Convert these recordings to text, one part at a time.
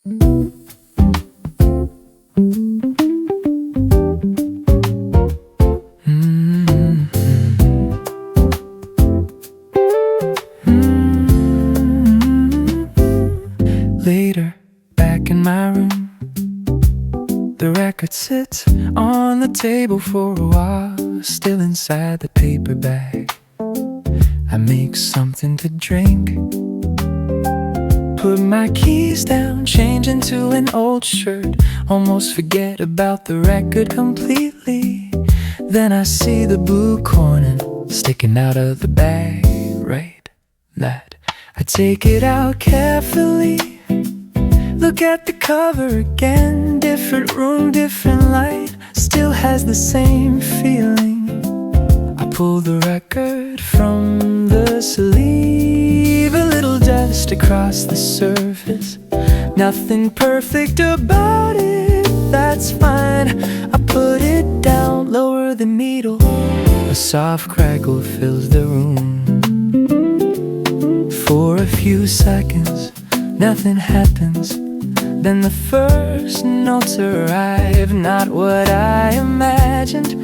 Later, back in my room, the record sits on the table for a while, still inside the paper bag. I make something to drink, put my keys down, change into an old shirt, almost forget about the record completely. Then I see the blue corner sticking out of the bag, right? That I take it out carefully, look at the cover again, different room, different light, still has the same feeling. I pull the record from the sleeve, a little dust across the surface, nothing perfect about it, that's fine. I put it down, lower the needle, a soft crackle fills the room. For a few seconds, nothing happens. Then the first notes arrive, not what I imagined,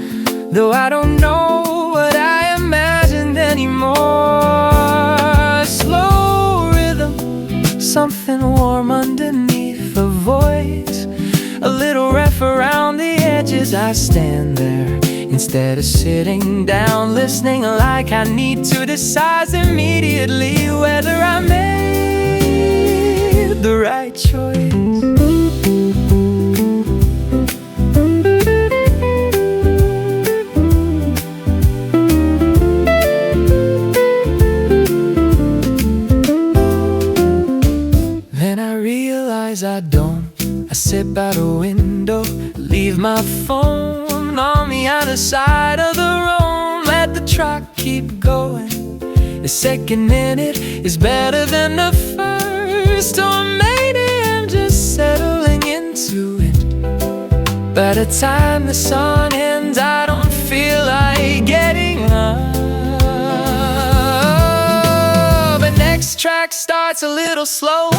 though I don't know what I imagined anymore. Slow rhythm, something warm underneath, a voice, a little rough around the edges. I stand there instead of sitting down, listening like I need to decide immediately whether I made the right choice. Then I realize I don't. I sit by the window, leave my phone on the other side of the room, let the track keep going. The second minute is better than the first, or maybe I'm just settling into it. By the time the song ends, I don't feel like getting up. The next track starts a little slower,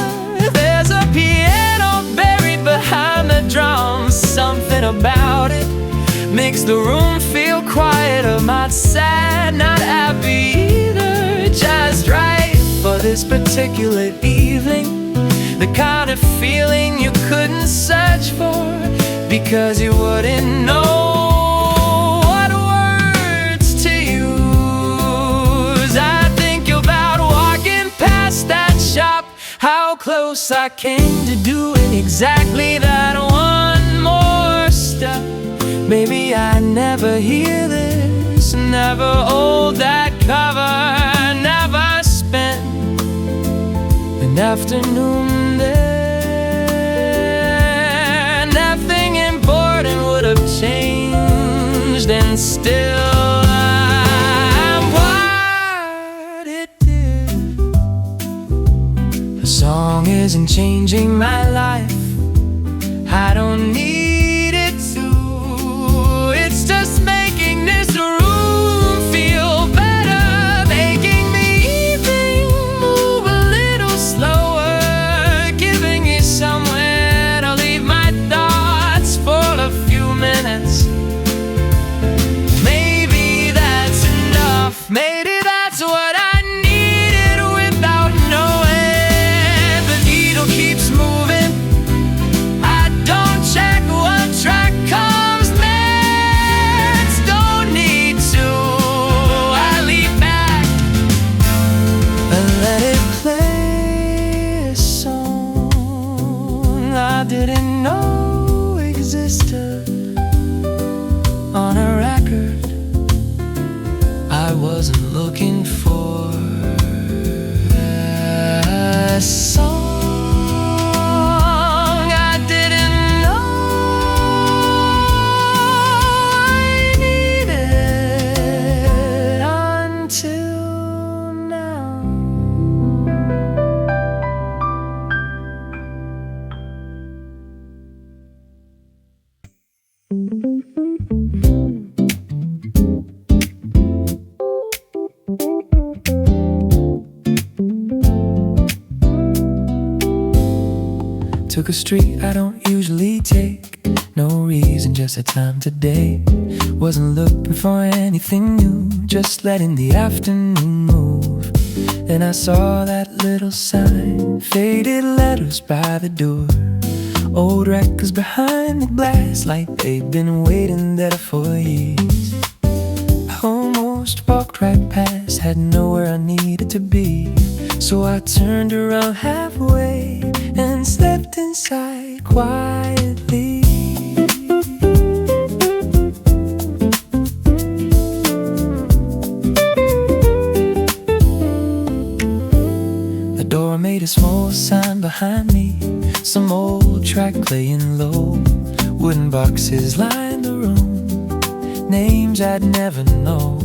there's a piano buried behind the drums. Something about it makes the room feel quieter, not sad, not happy either, just right for this particular evening. The kind of feeling you couldn't search for, because you wouldn't know what words to use. I think about walking past that shop, how close I came to doing exactly that one more step. Maybe I never hear this, never hold that cover, never spend an afternoon there. Nothing important would have changed, and still I'm what it did. The song isn't changing my life, I don't need it to. It's just making this room feel better, making me even move a little slower, giving me somewhere to leave my thoughts for a few minutes. Maybe that's enough, maybe that's what I needed without knowing. The needle keeps moving, I don't check what track comes next, don't need to. I lean back and let it play a song I didn't know existed on a record I wasn't looking for. A song I didn't know I needed until now. Took a street I don't usually take. No reason, just a time today. Wasn't looking for anything new, just letting the afternoon move. Then I saw that little sign, faded letters by the door. Old records behind the glass, like they've been waiting there for years. I almost walked right past, had nowhere I needed to be. So I turned around halfway and stepped inside quietly. The door made a small sign behind me, some old track playing low. Wooden boxes lined the room, names I'd never know.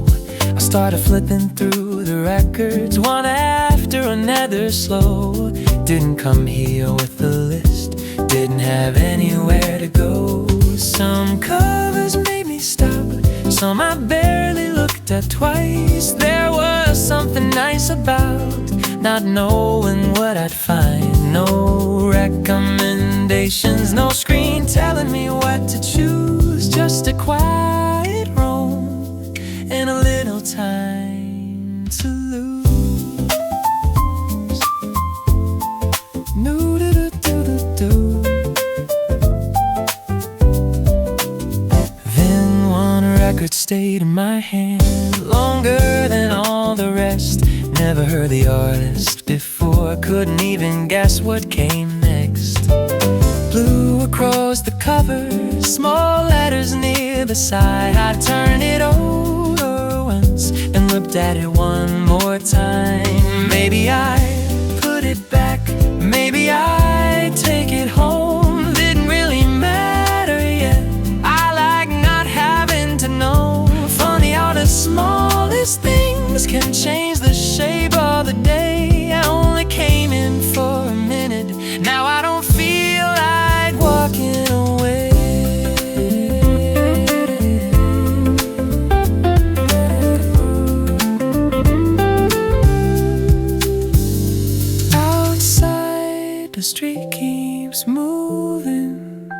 I started flipping through the records, one after another slow. Didn't come here with a list, didn't have anywhere to go. Some covers made me stop, some I barely looked at twice. There was something nice about not knowing what I'd find. No recommendations, no screen telling me what to choose. Just a quiet room and a little time to lose. Then one record stayed in my hand longer than all the rest. Never heard the artist before, couldn't even guess what came next. Blue across the cover, small letters near the side. I turned it over once and looked at it one more time. Maybe I put it back, maybe I take it home. Didn't really matter yet, I like not having to know. Funny how the smallest things can change the shape of the day. I only came in for a minute, now I don't feel like walking away. Outside, the street keeps moving,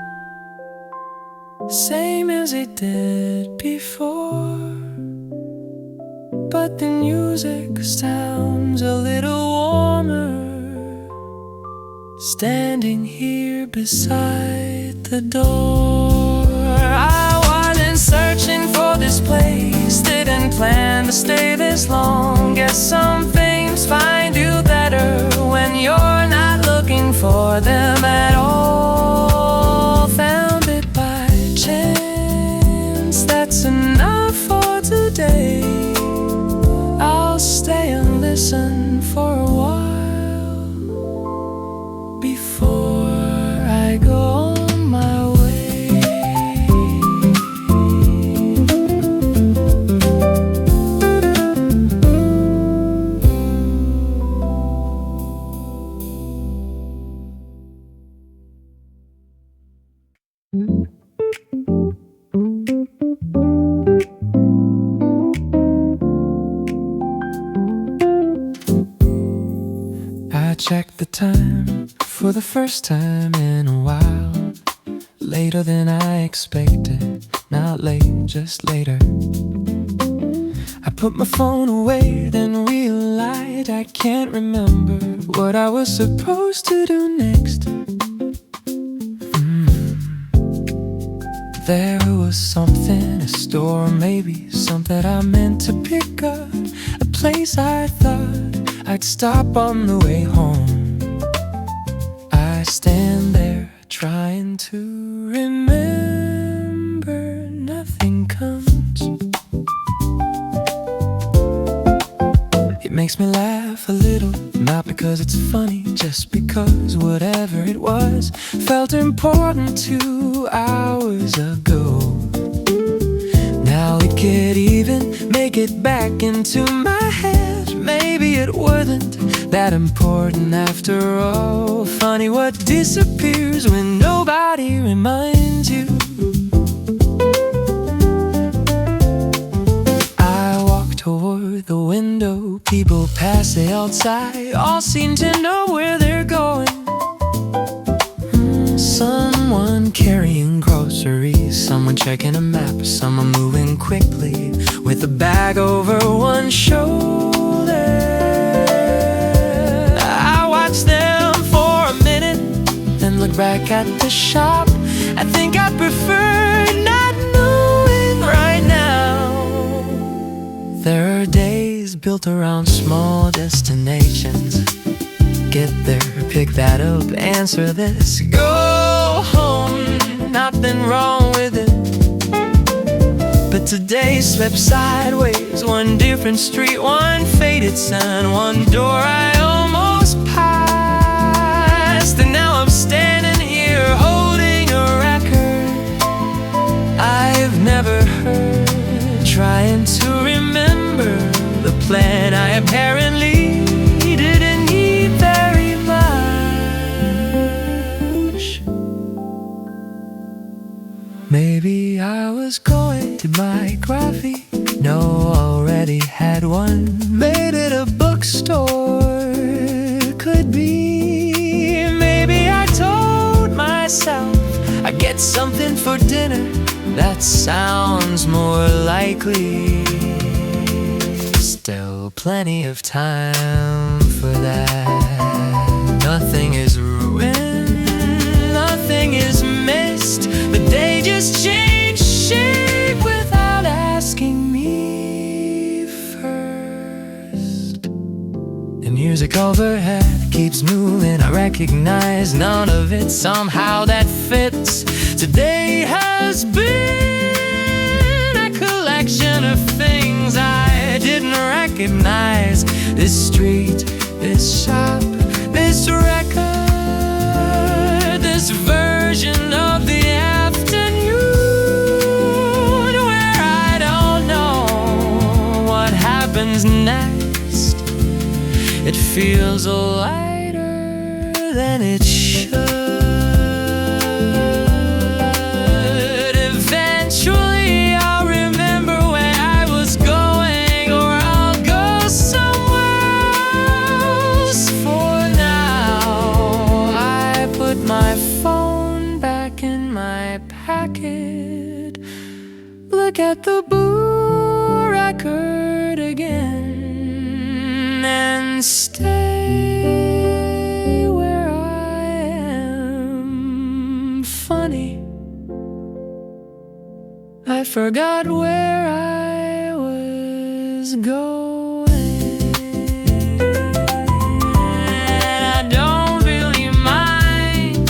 same as it did before. But the music sounds a little warmer, standing here beside the door. I wasn't searching for this place, didn't plan to stay this long. Guess some things find you better when you're not looking for them at all. Found it by chance, that's enough for today. I'll stay and listen for a while before I go on my way. I checked the time for the first time in a while. Later than I expected, not late, just later. I put my phone away, then realized I can't remember what I was supposed to do next. There was something, a store, maybe something I meant to pick up, a place I thought I'd stop on the way home. I stand there trying to remember, nothing comes. It makes me laugh a little, not because it's funny, just because whatever it was felt important 2 hours ago. Now it could even make it back into my head. Maybe it wasn't that important after all. Funny what disappears when nobody reminds you. I walk toward the window, people pass the outside, all seem to know where they're going. checking a map. Some are moving quickly with a bag over one shoulder. I watch them for a minute, then look back at the shop. I think I prefer not knowing right now. There are days built around small destinations. Get there, pick that up, answer this. Go home, nothing wrong with it. But today slipped sideways, one different street, one faded sign, one door I almost passed. And now I'm standing here holding a record I've never heard, trying to remember the plan I apparently didn't need very much. Maybe I was going to buy coffee, no, already had one, made at a bookstore. Could be, maybe I told myself I'd get something for dinner. That sounds more likely. Still plenty of time for that. Nothing is ruined, nothing is missed. The day just changed shape without asking me first. The music overhead keeps moving, I recognize none of it somehow that fits. Today has been a collection of things I didn't recognize. This street, this shop, this record, this version of the afternoon, where I don't know what happens next. It feels lighter than it should. Eventually I'll remember where I was going, or I'll go somewhere else. For now, I put my phone back in my pocket, look at the blue record again, and stay where I am. Funny, I forgot where I was going. I don't really mind.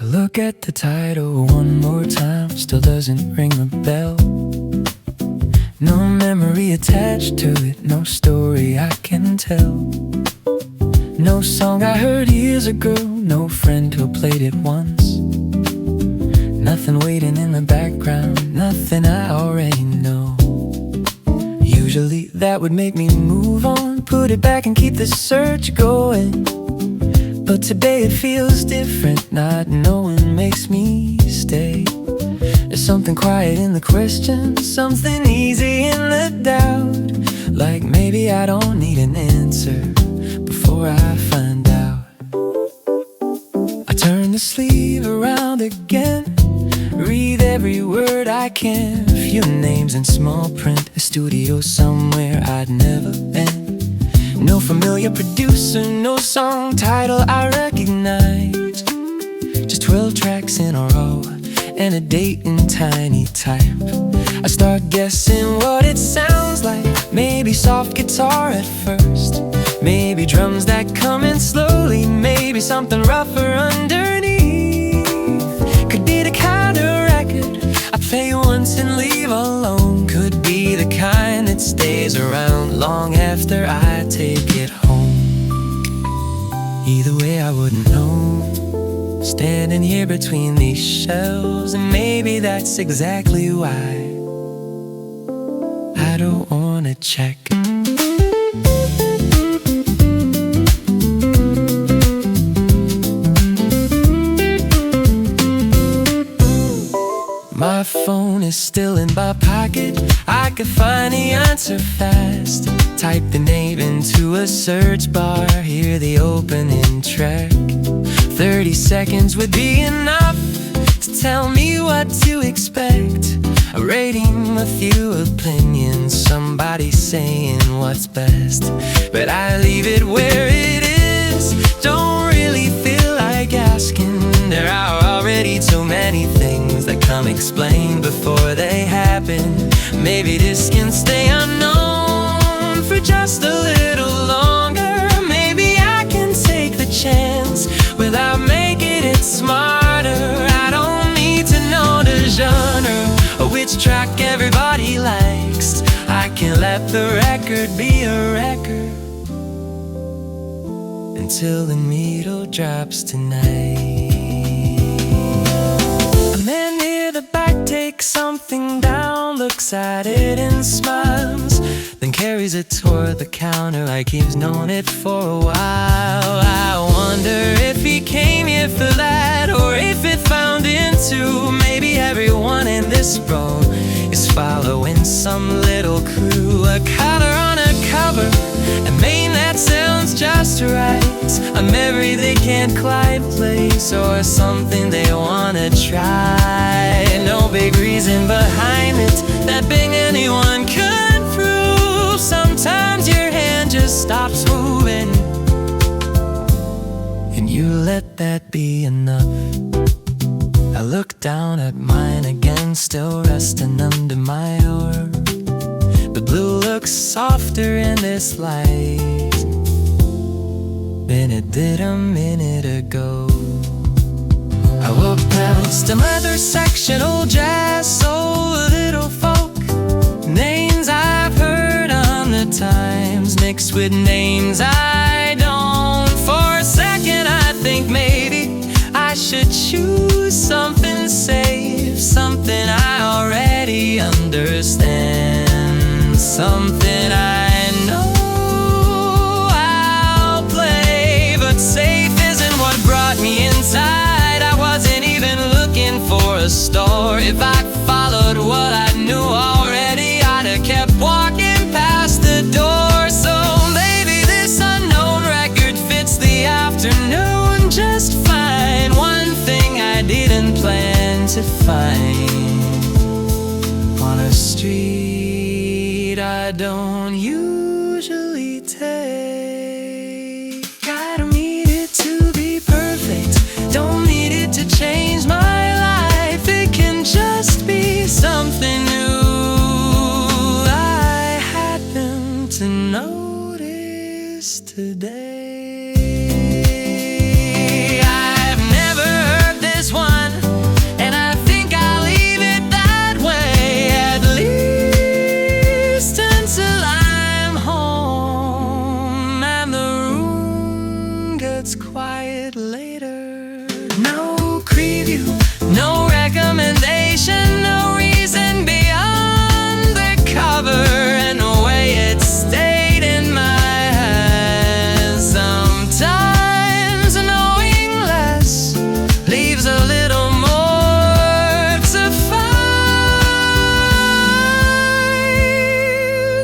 Look at the title one more time, still doesn't ring a bell. No memory attached to it, no story I can tell. No song I heard years ago, no friend who played it once. Nothing waiting in the background, nothing I already know. Usually that would make me move on, put it back and keep the search going. But today it feels different, not knowing makes me stay. There's something quiet in the question, something easy in the doubt. Like maybe I don't need an answer before I find out. I turn the sleeve around again, read every word I can. A few names in small print, a studio somewhere I'd never been. No familiar producer, no song title I recognize. Just 12 tracks in a row and a date in tiny type. I start guessing what it sounds like. Maybe soft guitar at first, maybe drums that come in slowly, maybe something rougher underneath. Could be the kind of record I play once and leave alone. Could be the kind that stays around long after I take it home. Either way I wouldn't know, standing here between these shelves. And maybe that's exactly why I don't wanna check. is still in my pocket. I could find the answer fast. Type the name into a search bar, hear the opening track. 30 seconds would be enough to tell me what to expect. A rating, a few opinions, somebody saying what's best. But I leave it where it is, don't really feel like asking. There are already too many things that come explained before they happen. Maybe this can stay unknown for just a little longer. Maybe I can take the chance without making it smarter. I don't need to know the genre or which track everybody likes. I can let the record be a record until the needle drops tonight. A man near the back takes something down, looks at it and smiles, then carries it toward the counter like he's known it for a while. I wonder if he came here for that, or if it found into maybe everyone in this row is following some little clue. A color on a cover, a name that sounds just right, a memory they can't quite place, or something they wanna try. No big reason behind it that big anyone could prove. Sometimes your hand just stops moving, and you let that be enough. I look down at mine again, still resting under my arm. The blue looks softer in this light than it did a minute ago. I walk past another section, old jazz, soul, a little folk. Names I've heard 100 times mixed with names I don't. For a second I think maybe I should choose something safe, something I already understand, something I know I'll play. But safe isn't what brought me inside. I wasn't even looking for a store. If I'd followed what I knew already, I'd have kept walking past the door. So maybe this unknown record fits the afternoon just fine. One thing I didn't plan to find on a street I don't usually take. I don't need it to be perfect, don't need it to change my life. It can just be something new I happen to notice today. I've never heard this one, and I think I'll leave it that way, at least until I'm home and the room gets quiet later. No preview, no recommendation, no reason beyond the cover and the way it stayed in my hands. Sometimes knowing less leaves a little more to find.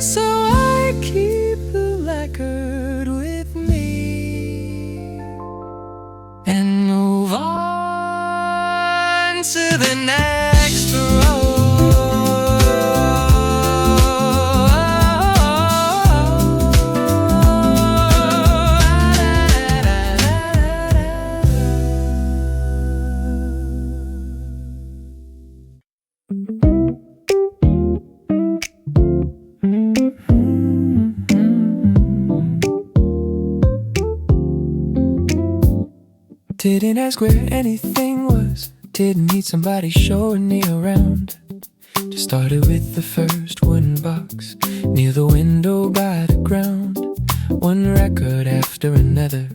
So I keep the record with me and move on to the next row. Didn't ask where anything was, didn't need somebody showing me around. Just started with the first wooden box near the window by the ground. One record after another,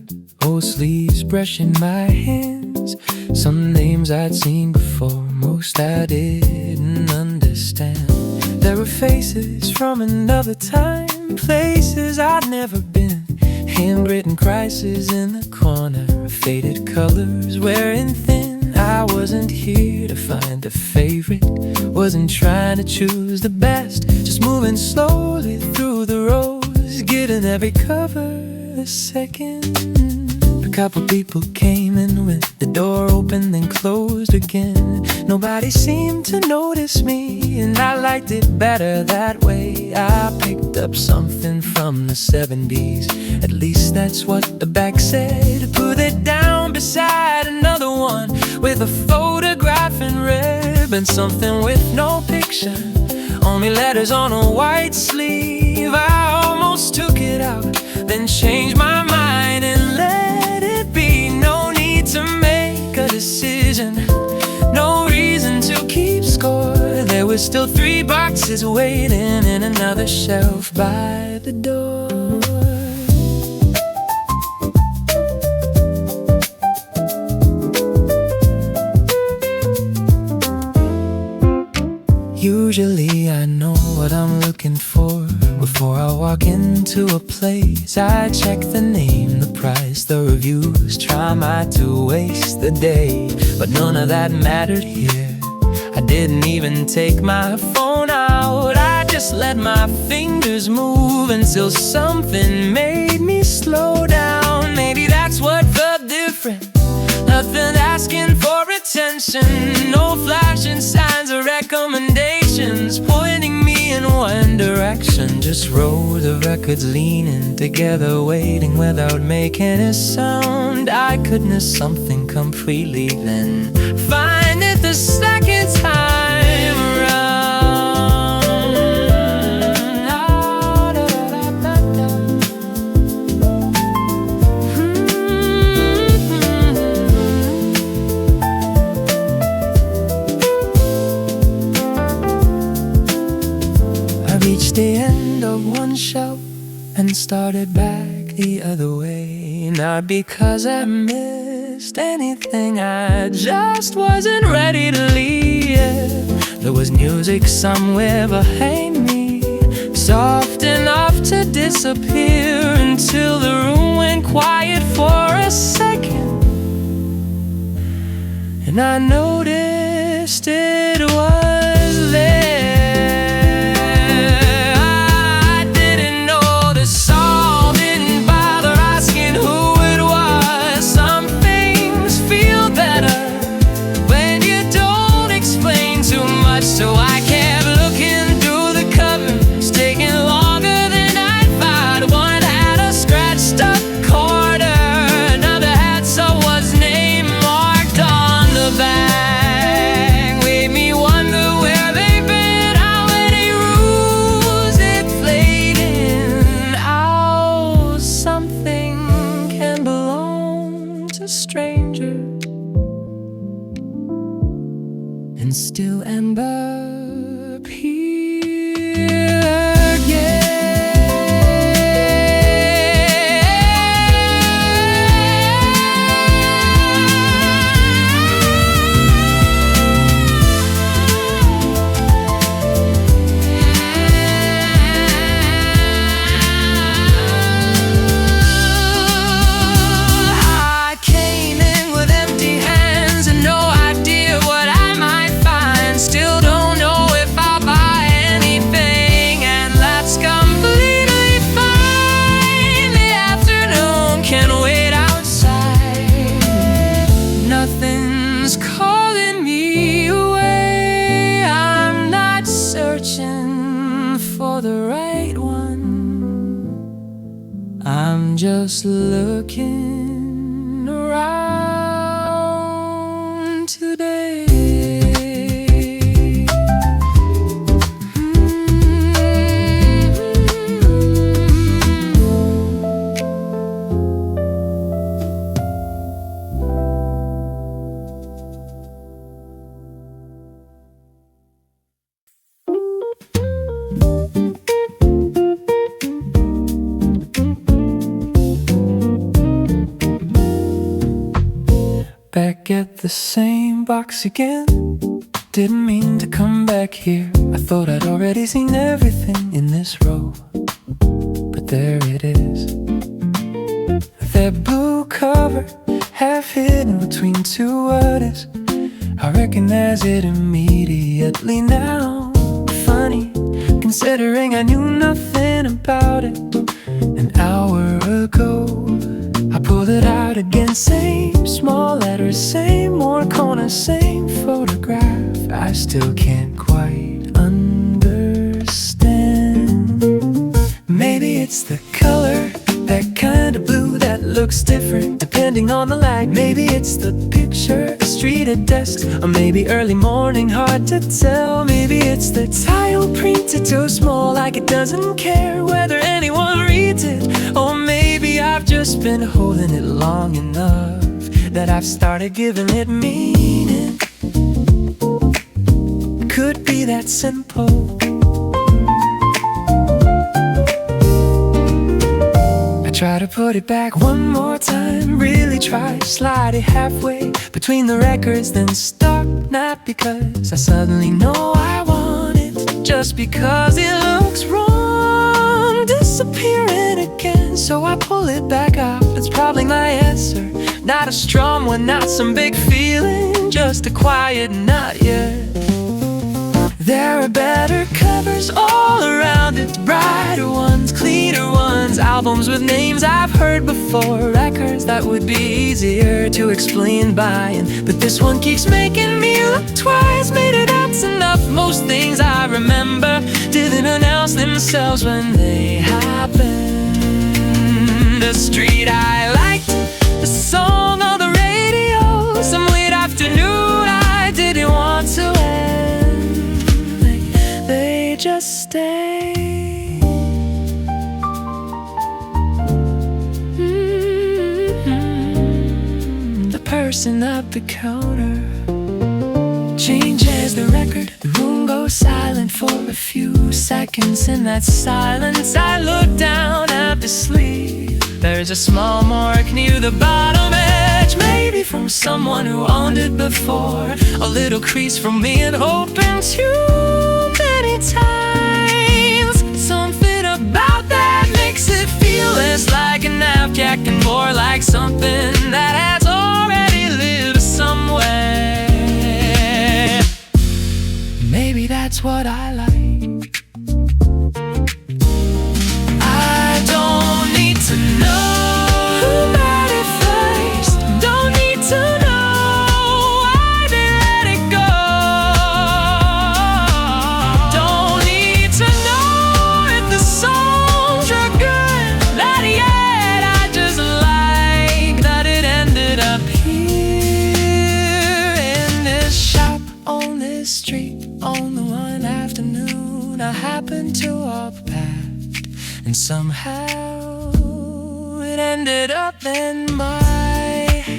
old sleeves brushing my hands. Some names I'd seen before, most I didn't understand. There were faces from another time, places I'd never been. Handwritten crisis in the corner, faded colors wearing thin. I wasn't here to find a favorite, wasn't trying to choose the best, just moving slowly through the rows, getting every cover a second. A couple people came and went, the door opened then closed again. Nobody seemed to notice me, and I liked it better that way. I picked up something from the 70s, at least that's what the back said. Put it down beside another one with a photograph in ribbon, something with no picture, only letters on a white sleeve. I almost took it out, then changed my mind and let it be. No need to make a decision, no reason to keep score. There were still 3 boxes waiting in another shelf by the door. Usually I know what I'm looking for before I walk into a place. I check the name, the price, the reviews, try not to waste the day. But none of that mattered here. I didn't even take my phone out, I just let my fingers move until something made me slow down. Maybe that's what felt different, nothing asking for attention, no flashing signs or recommendations pointing me in one direction. Just rows of records leaning together, waiting without making a sound. I could miss something completely, then find it the second time around. Reached the end of one shelf and started back the other way. Not because I missed anything, I just wasn't ready to leave. There was music somewhere behind me, soft enough to disappear, until the room went quiet for a second, and I noticed it was there. So I kept looking through the cover, it's taking longer than I'd thought. One had a scratched up quarter, another had someone's name marked on the back. Made me wonder where they've been, how many rules it played in. How something can belong to strangers and still end up here again. I came in with empty hands and no idea what I might find. Still don't know if I'll buy anything, and that's completely fine. The afternoon can wait outside, nothing's calling me away. I'm not searching for the right one, I'm just looking around today. Back at the same box again. Didn't mean to come back here. I thought I'd already seen everything in this row, but there it is. That blue cover, half hidden between 2 artists. I recognize it immediately now. Funny, considering I knew nothing about it an hour ago. I pulled it out again, same small letters, same more corners, same photograph. I still can't quite understand. Maybe it's the color, that kind of blue that looks different depending on the light. Maybe it's the picture, a street, a desk, or maybe early morning, hard to tell. Maybe it's the tile printed so small like it doesn't care whether anyone reads it. Or maybe I've just been holding it long enough that I've started giving it meaning. Could be that simple. Try to put it back one more time, really try, slide it halfway between the records, then stop. Not because I suddenly know I want it, just because it looks wrong, disappearing again. So I pull it back up, it's probably my answer. Not a strong one, not some big feeling, just a quiet not yet. There are better covers all around it, brighter ones, cleaner ones, albums with names I've heard before, records that would be easier to explain buying. But this one keeps making me look twice, maybe that's enough. Most things I remember didn't announce themselves when they happened. The street I liked, the song on the radio, some late afternoon I didn't want to end. They just stay. The person at the counter changes the record. The room goes silent for a few seconds. In that silence I look down at the sleeve. There's a small mark near the bottom edge, maybe from someone who owned it before. A little crease from being open too many times. Something about that makes it feel less like a knapsack and more like something that has already lived somewhere. Maybe that's what I like. I don't need to know who bought it first. Don't need to know why they let it go. Don't need to know if the songs are good. Not yet, I just like that it ended up here in this shop, on this street, on the one afternoon I happened to walk past, and somehow it ended up in my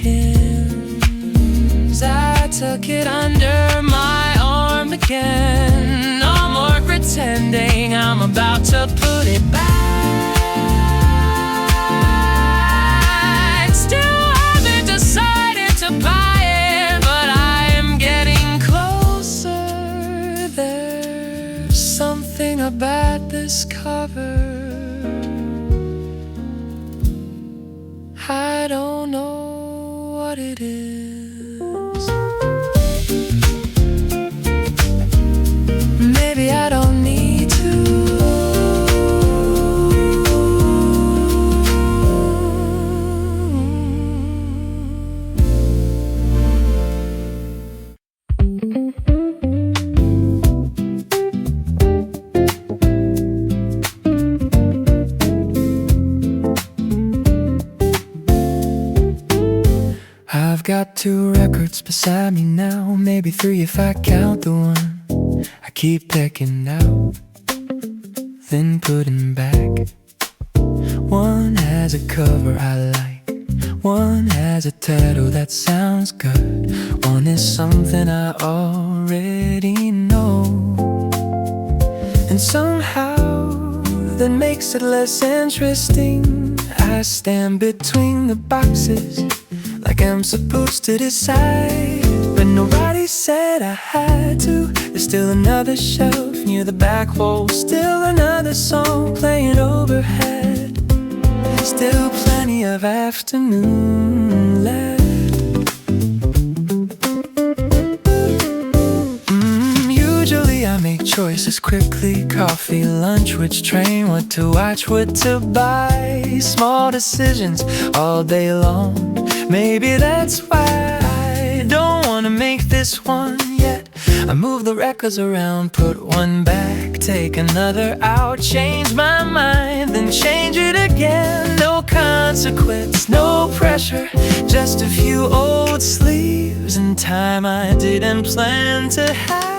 hands. I took it under my arm again. No more pretending I'm about to put it back. Still haven't decided to buy it, but I am getting closer. There's something about this cover, I don't know what it is. Maybe I don't need to. I've got 2 records beside me now, maybe 3 if I count the one I keep picking out, then putting back. One has a cover I like, one has a title that sounds good, one is something I already know. And somehow that makes it less interesting. I stand between the boxes like I'm supposed to decide, but nobody said I had to. There's still another shelf near the back wall, still another song playing overhead, still plenty of afternoon left. choices quickly. Coffee, lunch, which train, what to watch, what to buy. Small decisions all day long. Maybe that's why I don't wanna make this one yet. I move the records around, put one back, take another out, change my mind, then change it again. No consequence, no pressure, just a few old sleeves and time I didn't plan to have.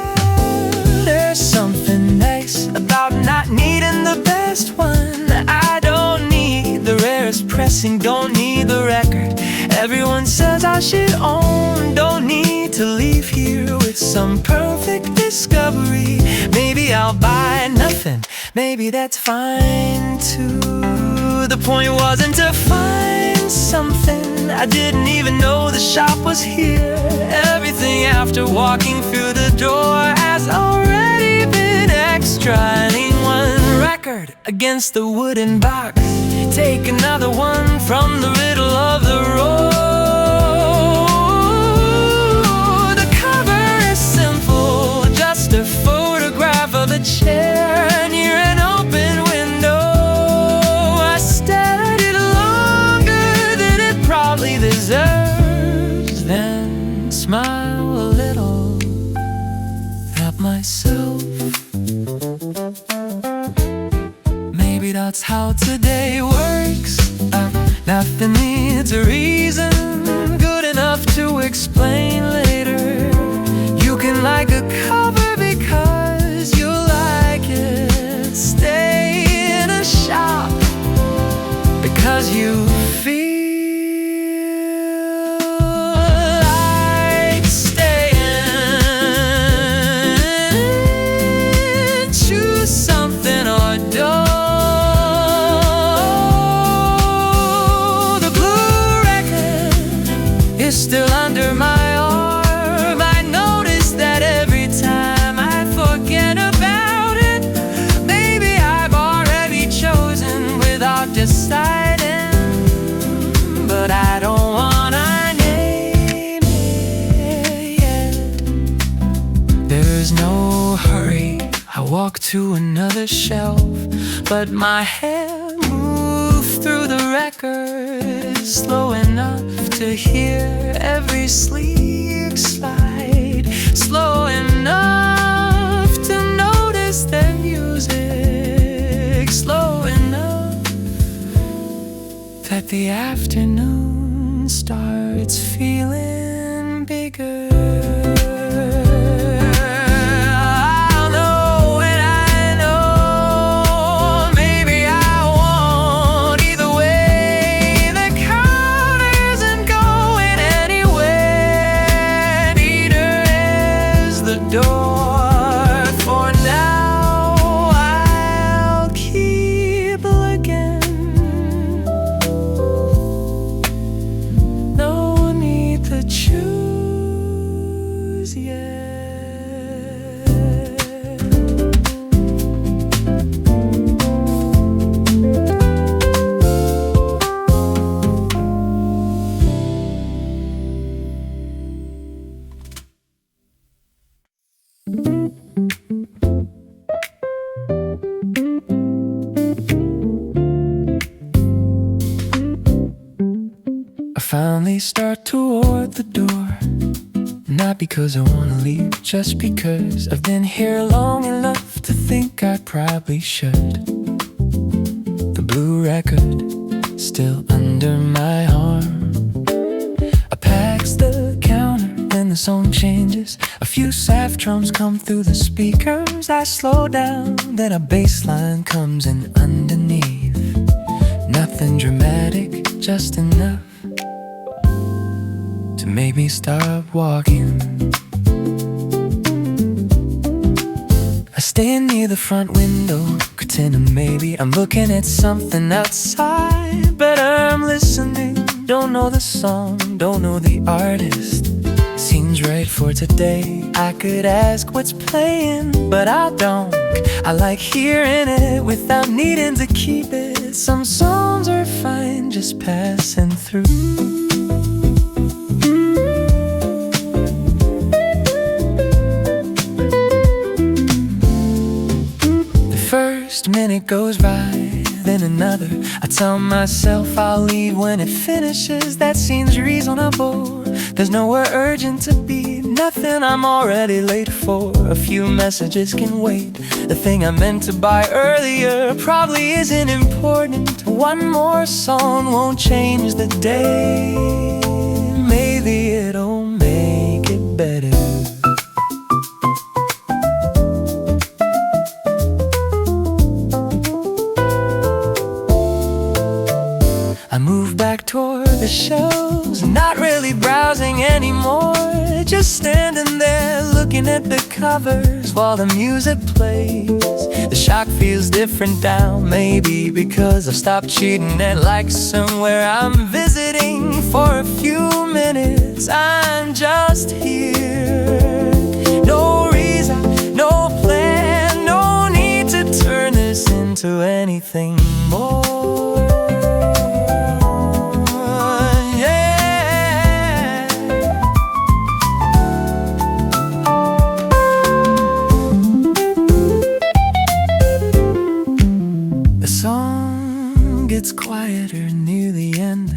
There's something nice about not needing the best one. I don't need the rarest pressing, don't need the record everyone says I should own. Don't need to leave here with some perfect discovery. Maybe I'll buy nothing, maybe that's fine too. The point wasn't to find something, I didn't even know the shop was here. Everything after walking through the door has already been extra. I need one record against the wooden box, take another one from the middle of the road. The cover is simple, just a photograph of a chair near an open window. I stared at it longer than it probably deserves, then smile a little at myself. Maybe that's how today works. Nothing needs a reason good enough to explain later. You can like a cover because you like it. Stay in a shop because you feel like staying. Choose something or don't. Still under my arm, I notice that every time I forget about it. Maybe I've already chosen without deciding, but I don't wanna name it yet. There's no hurry, I walk to another shelf, but my hand moves through the records slow enough to hear every sleek slide, slow enough to notice their music, slow enough that the afternoon starts feeling bigger. Door for now, I'll keep looking. No need to choose yet. I finally start toward the door, not because I wanna leave, just because I've been here long enough to think I probably should. The blue record still under my arm. I pass the counter and the song changes. A few soft drums come through the speakers. I slow down, then a bass line comes in underneath. Nothing dramatic, just enough to make me stop walking. I stand near the front window, pretending maybe I'm looking at something outside, but I'm listening. Don't know the song, don't know the artist. Seems right for today. I could ask what's playing, but I don't. I like hearing it without needing to keep it. Some songs are fine, just passing through. minute goes by, then another. I tell myself I'll leave when it finishes. That seems reasonable. There's nowhere urgent to be, nothing I'm already late for. A few messages can wait. The thing I meant to buy earlier probably isn't important. One more song won't change the day. Maybe it'll make it better. I move back toward the shelves, not really browsing anymore. Just standing there looking at the covers while the music plays. The shock feels different now, maybe because I've stopped treating it like somewhere I'm visiting for a few minutes. I'm just here. No reason, no plan, no need to turn this into anything more. It's quieter near the end.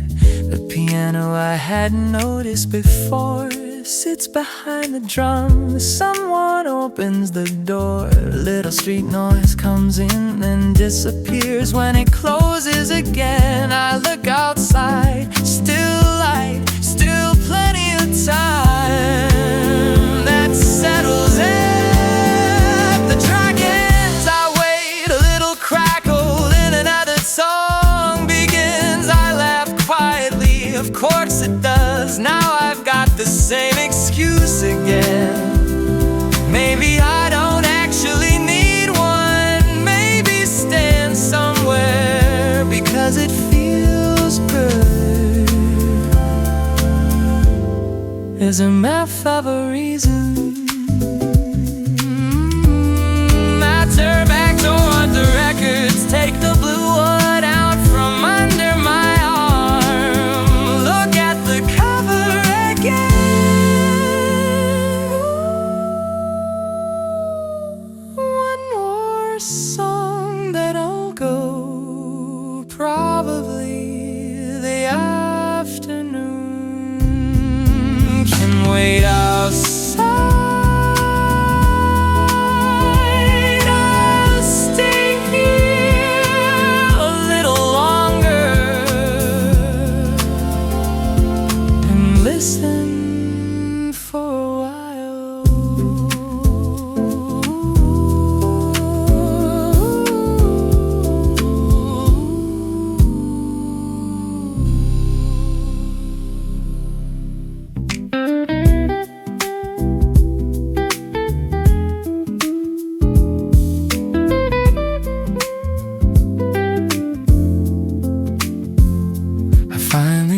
The piano I hadn't noticed before sits behind the drum. Someone opens the door. A little street noise comes in and disappears when it closes again. I look outside, still light, still plenty of time. That settles in. The track ends, I wait, a little crackle, then another song. Of course it does, now I've got the same excuse again. Maybe I don't actually need one. Maybe stand somewhere because it feels good. There's a math of a reason. I turn back toward the records, take the blue wood out from under my song that I'll go, probably the afternoon can wait outside. I'll stay here a little longer and listen for a while.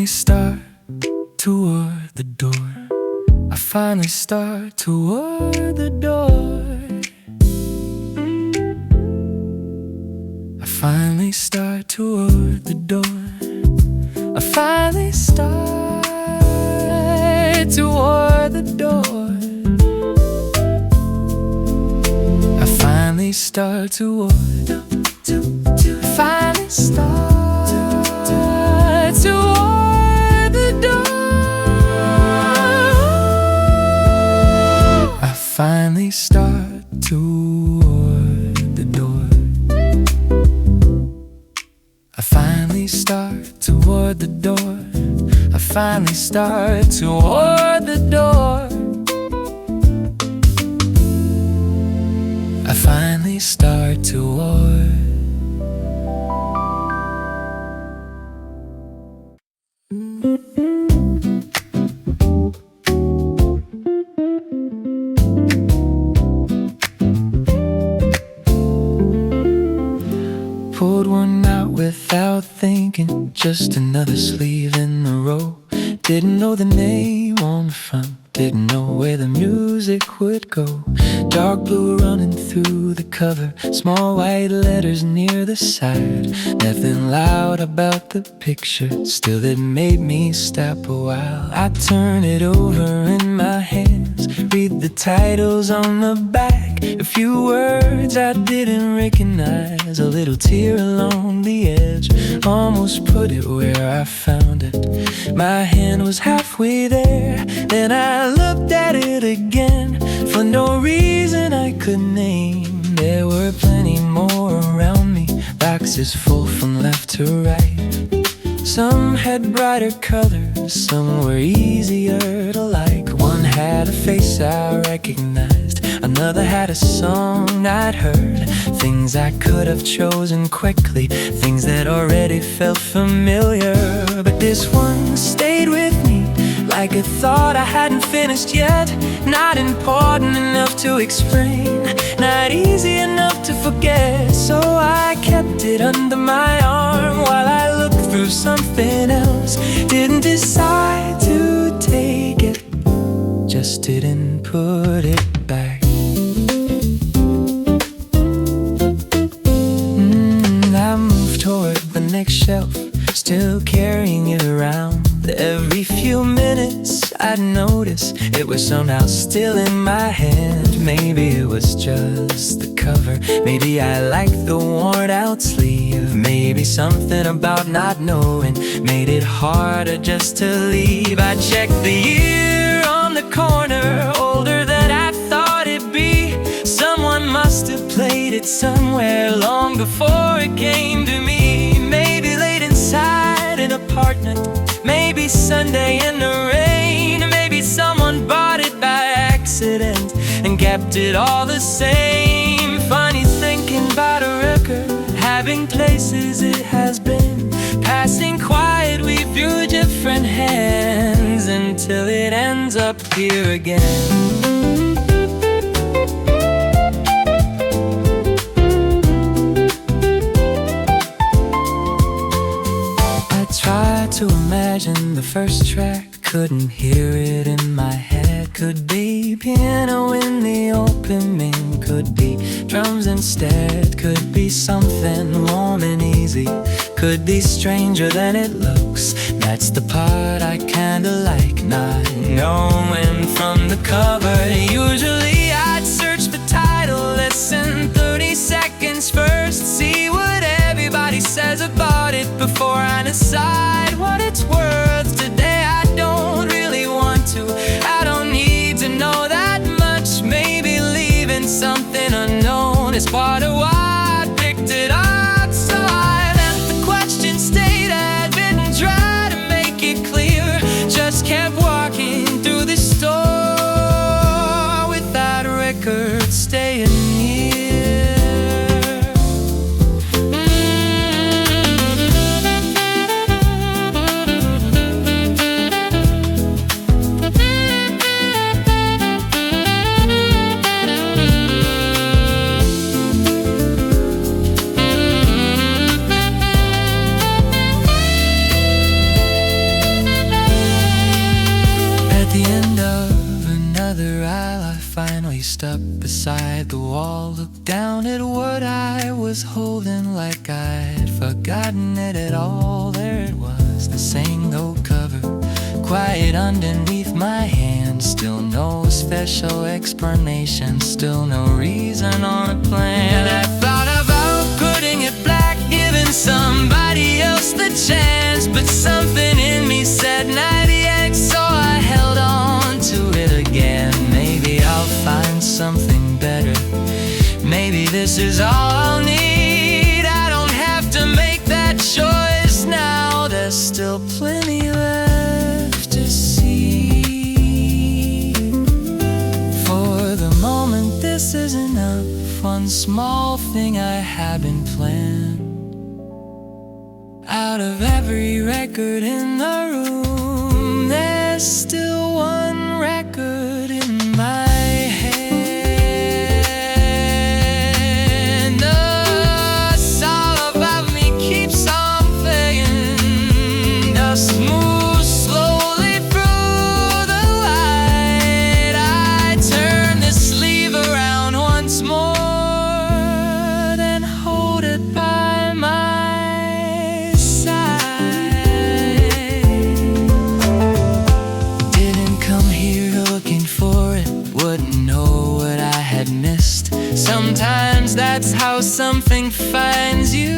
Start toward the door. I finally start toward the door. I finally start toward the door. I finally start toward the door. I finally start toward. Finally start toward. Finally start toward the door. I finally start toward the door. I finally start toward the door. I finally start toward. Pulled one out without thinking, just another sleeve in the row. Didn't know the name on the front, didn't know where the music would go. Dark blue running through the cover, small white letters near the side. Nothing loud about the picture, still it made me stop a while. I turn it over in my hands, read the titles on the back. It A few words I didn't recognize, a little tear along the edge almost put it where I found it. My hand was halfway there, then I looked at it again. For no reason I could name, there were plenty more around me, boxes full from left to right. Some had brighter colors, some were easier to like. One had a face I recognized, another had a song I'd heard. Things I could have chosen quickly, things that already felt familiar. But this one stayed with me, like a thought I hadn't finished yet. Not important enough to explain, not easy enough to forget. So I kept it under my arm while I looked through something else. Didn't decide to take it, just didn't put it back. I moved toward the next shelf, still carrying it around. Every few minutes I'd notice it was somehow still in my hand. Maybe it was just the cover, maybe I liked the worn out sleeve. Maybe something about not knowing made it harder just to leave. I checked the year on the corner, older than I thought it'd be. Someone must have played it somewhere long before it came to me. Maybe late inside an apartment, maybe Sunday in the rain. Maybe someone bought it by accident and kept it all the same. Funny thinking about a record, having places it has been, passing quietly through different hands until it ends up here again. To imagine the first track, couldn't hear it in my head. Could be piano in the opening, could be drums instead. Could be something warm and easy, could be stranger than it looks. That's the part I kinda like, not knowing from the cover. Usually I'd search the title, listen 30 seconds first, see what everybody says about it before I decide what it's worth. Today I don't really want to, I don't need to know that much. Maybe leaving something unknown is part of why I picked it up. So I let the question stay that didn't try to make it clear, just kept walking through the store with that record staying near. Finally stopped beside the wall, looked down at what I was holding like I'd forgotten it at all. There it was, the same old cover, quiet underneath my hand. Still no special explanation, still no reason or a plan. I thought about putting it back, giving somebody else the chance, but something in me said not yet, so I held on to it again. Maybe I'll find something better, maybe this is all I'll need. I don't have to make that choice now, there's still plenty left to see. For the moment this is enough, one small thing I haven't planned. Out of every record in the room, there's still one record in my hand. The song above me keeps on playing, dust moves slowly through the light. I turn the sleeve around once more, then hold it by my side. finds you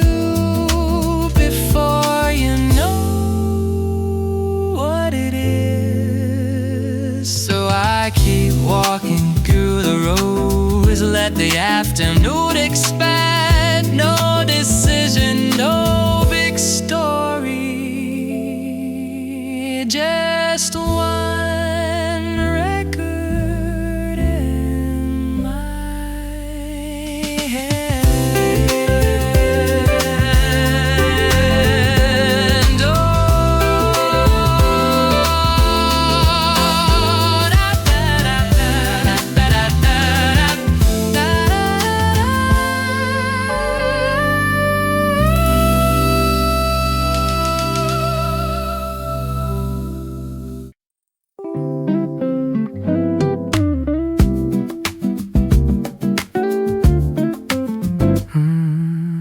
before you know what it is. So I keep walking through the roads, let the afternoon expand. No decision, no big story, just one record in my hand. Oh, da, da, da, da, da, da, da, da,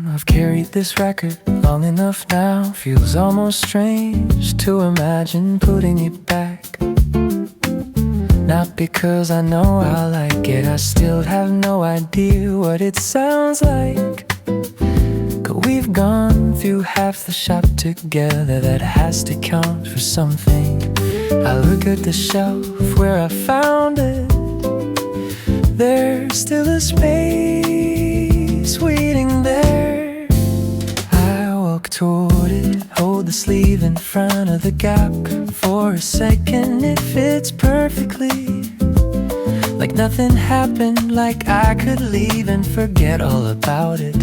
I've carried this record long enough now. Feels almost strange to imagine putting it back. Not because I know I like it, I still have no idea what it sounds like. 'Cause we've gone through half the shop together, that has to count for something. I look at the shelf where I found it. There's still a space waiting there. I walk toward it, hold the sleeve in front of the gap. For a second it fits perfectly, like nothing happened, like I could leave and forget all about it.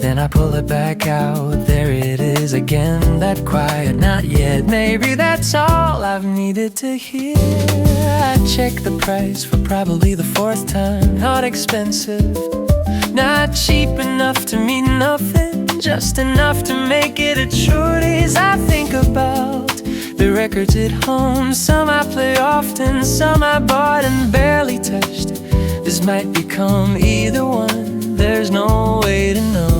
Then I pull it back out, there it is again, that quiet, not yet. Maybe that's all I've needed to hear. I check the price for probably the fourth time. Not expensive, not cheap enough to mean nothing, just enough to make it a choice. I think about the records at home, some I play often, some I bought and barely touched. This might become either one, there's no way to know.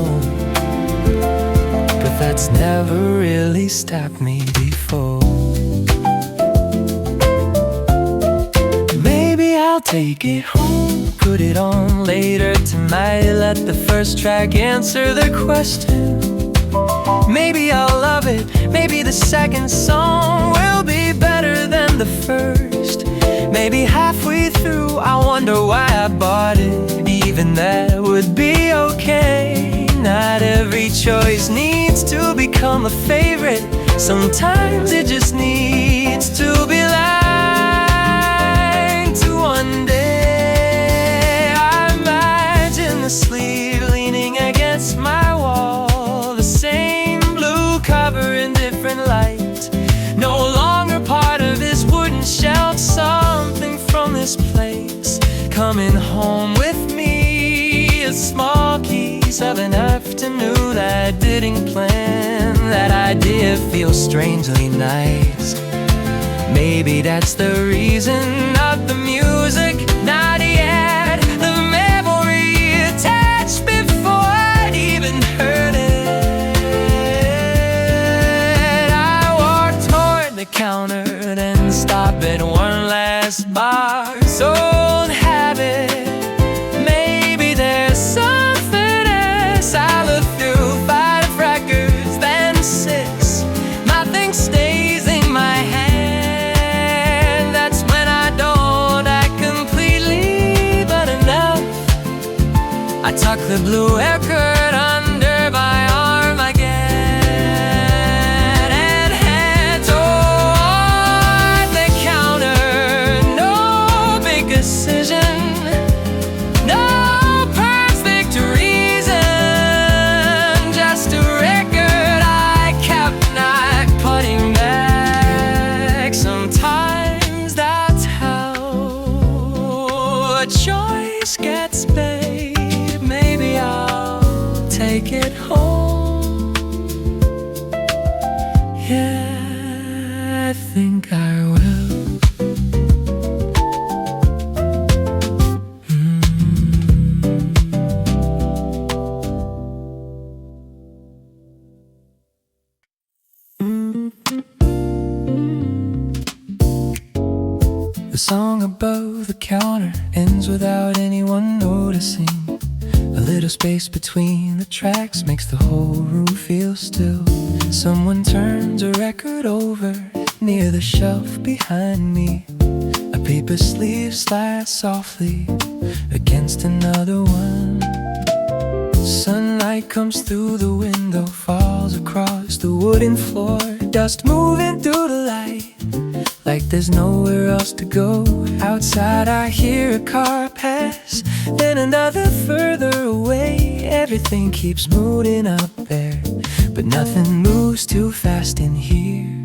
But that's never really stopped me before. Maybe I'll take it home, put it on later tonight. Let the first track answer the question. Maybe I'll love it, maybe the second song will be better than the first. Maybe halfway through I wonder why I bought it. Even that would be okay. Not every choice needs to become a favorite. Sometimes it just needs to be linked to one day. I imagine the sleeve leaning against my wall, the same blue cover in different light. No longer part of this wooden shelf, something from this place coming home with me. A small piece of an afternoon I didn't plan. That idea feels strangely nice. Maybe that's the reason, not the music, not yet. The memory attached before I'd even heard it. I walk toward the counter, then stop at one last bar. Old habit, maybe there's something else. I look through 5 records, then 6. Nothing stays in my hand. That's when I don't act completely, but enough. I tuck the blue record under my arm again and head toward the counter. No big decision, no perfect reason, just a record I kept not putting back. Sometimes that's how a choice gets made. Maybe I'll take it home. Yeah, I think I will. The song above the counter ends without anyone noticing. A little space between the tracks makes the whole room feel still. Someone turns a record over near the shelf behind me. A paper sleeve slides softly against another one. Sunlight comes through the window, falls across the wooden floor. Dust moving through the light, like there's nowhere else to go. Outside I hear a car pass, then another further away. Everything keeps moving up there, but nothing moves too fast in here.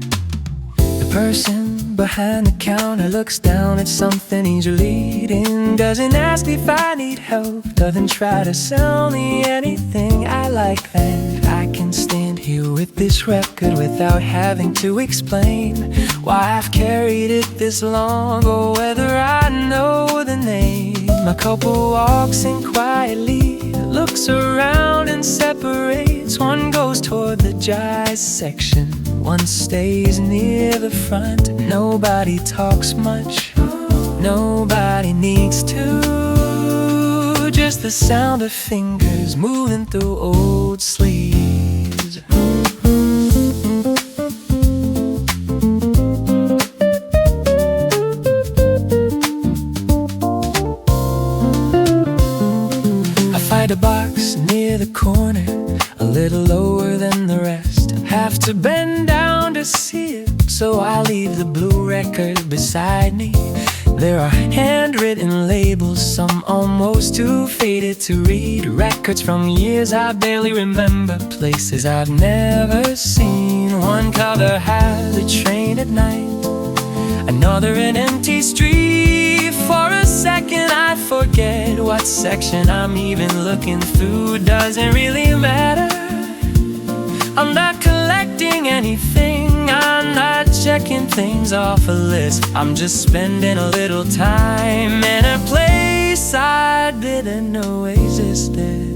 The person behind the counter looks down at something he's reading. Doesn't ask if I need help, doesn't try to sell me anything. I like that I can stand here with this record without having to explain why I've carried it this long, or whether I know the name. A couple walks in quietly, looks around and separates. One goes toward the jazz section, one stays near the front. Nobody talks much, nobody needs to. Just the sound of fingers moving through old sleeves. I find a box near the corner, a little lower than the rest. Have to bend down to see it, so I leave the blue record beside me. There are handwritten labels, some almost too faded to read. Records from years I barely remember, places I've never seen. One cover has a train at night, another an empty street. For a second I forget what section I'm even looking through. Doesn't really matter, I'm not collecting anything, I'm not checking things off a list. I'm just spending a little time in a place I didn't know existed.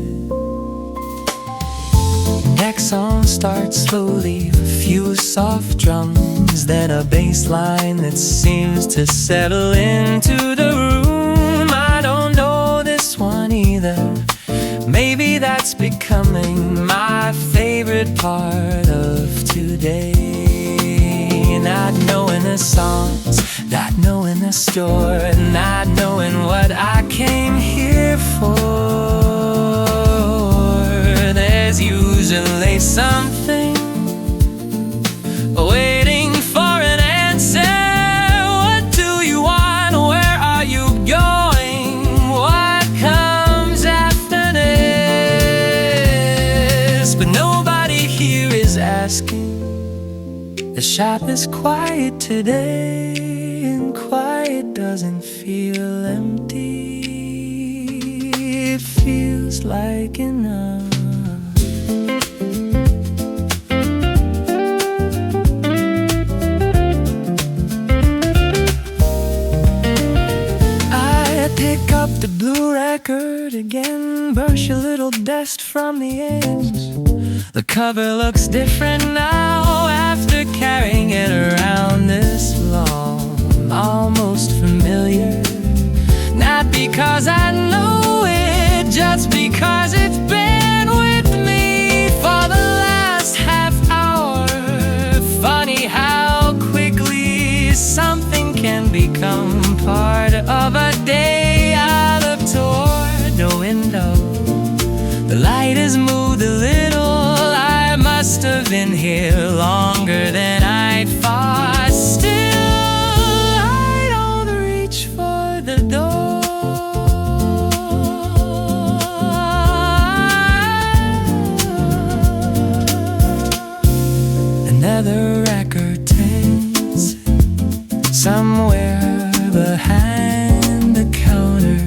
Next song starts slowly, a few soft drums, then a bass line that seems to settle into the room. I don't know this one either, maybe that's becoming my favorite part of today. Not knowing the songs, not knowing the store, not knowing what I came here for. There's usually something waiting for an answer. What do you want? Where are you going? What comes after this? But nobody here is asking. The shop is quiet today, and quiet doesn't feel empty. It feels like enough. I pick up the blue record again, brush a little dust from the edge. The cover looks different now after carrying it around this long. Almost familiar, not because I know it, just because it's been with me for the last half hour. Funny how quickly something can become part of a day. I look toward the window, the light has moved a little. I must have been here longer than I thought. Still, I don't reach for the door. Another record turns somewhere behind the counter.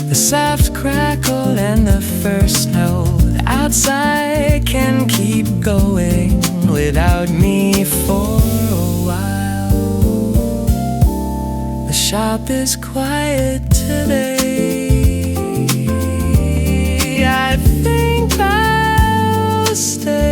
The soft crackle and the first note outside can keep going without me for a while. The shop is quiet today. I think I'll stay.